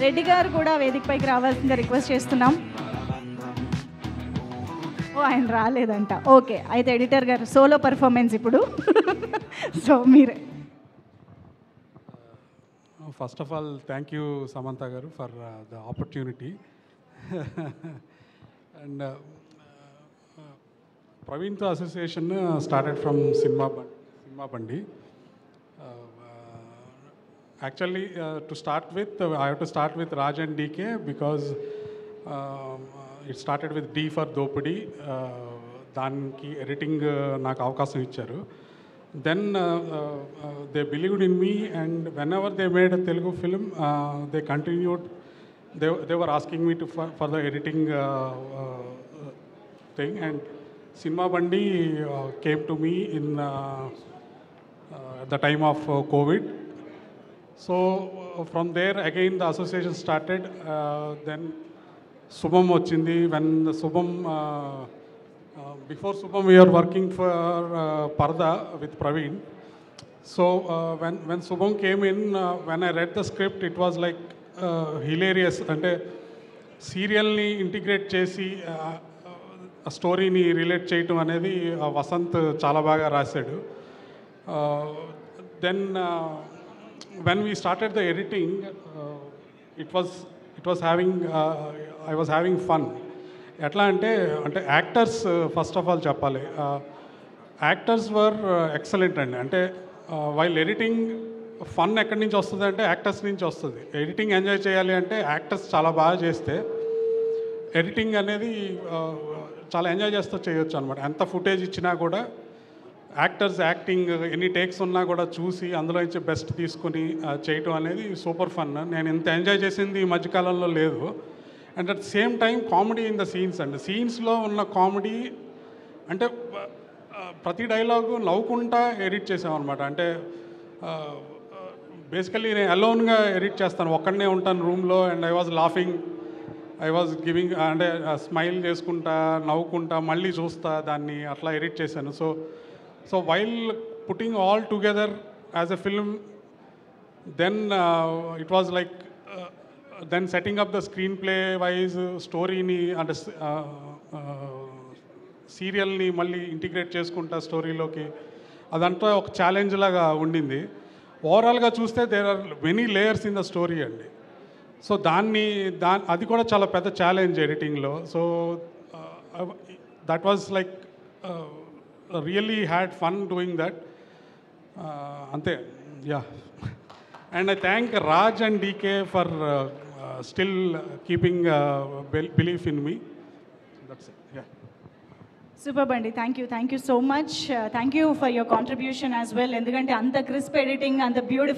రెడ్డి గారు కూడా వేదికపైకి రావాల్సిందిగా రిక్వెస్ట్ చేస్తున్నాం. ఓ ఆయన రాలేదంట. ఓకే, అయితే ఎడిటర్ గారు సోలో పర్ఫార్మెన్స్ ఇప్పుడు. సో మీరే. First of all thank you Samantha గారు ఫర్ ద ఆపర్చునిటీ. అండ్ ప్రవీణ్తో association started from cinema Bandi. Actually, to start with, I have to start with Raj and DK because it started with D for Dopadi. దానికి editing నాకు అవకాశం ఇచ్చారు. Then they believed in me, and whenever they made a Telugu film, they continued. They were asking me for the editing thing, and Cinema Bandi came to me in at the time of COVID. So from there again the association started. Then Subham ochindi. When Subham before Subham we are working for Parda with Praveen. So when Subham came in, when I read the script, it was like hilarious. Ante serial ni integrate chesi a story ni relate cheyadam anedi Vasant chala baga rasadu. Then when we started the editing, it was having I was having fun. ఎట్లా అంటే actors first of all చెప్పాలి, actors were excellent అండి. అంటే while editing fun ఎక్కడి నుంచి వస్తుంది అంటే actors నుంచి వస్తుంది. ఎడిటింగ్ ఎంజాయ్ చేయాలి అంటే యాక్టర్స్ చాలా బాగా చేస్తే ఎడిటింగ్ అనేది చాలా ఎంజాయ్ చేస్తూ చేయొచ్చు అనమాట. ఎంత ఫుటేజ్ ఇచ్చినా కూడా యాక్టర్స్ యాక్టింగ్ ఎన్ని టేక్స్ ఉన్నా కూడా చూసి అందులో నుంచి బెస్ట్ తీసుకుని చేయటం అనేది సూపర్ ఫన్. నేను ఇంత ఎంజాయ్ చేసింది ఈ మధ్యకాలంలో లేదు. And at same time comedy in the scenes అండి. సీన్స్లో ఉన్న కామెడీ అంటే ప్రతి డైలాగు నవ్వుకుంటా ఎడిట్ చేసామన్నమాట. అంటే బేసికలీ నేను అలోన్గా ఎడిట్ చేస్తాను, ఒక్కడనే ఉంటాను రూమ్లో. అండ్ ఐ వాజ్ గివింగ్ అంటే స్మైల్ చేసుకుంటా నవ్వుకుంటా మళ్ళీ చూస్తా దాన్ని, అట్లా ఎడిట్ చేశాను. So while putting all together as a film, then it was like then setting up the screenplay wise story ni and serial ni malli integrate cheskunta story loki adanta oka challenge laga undindi. Overall ga chuste there are many layers in the story andi. So adi kuda chala pedda challenge editing lo. So that was like really had fun doing that. Ante, yeah. And I thank Raj and DK for still keeping belief in me. That's it. Yeah. Super Bandi, thank you so much. Thank you for your contribution as well. Endukante anta crisp editing and the beautiful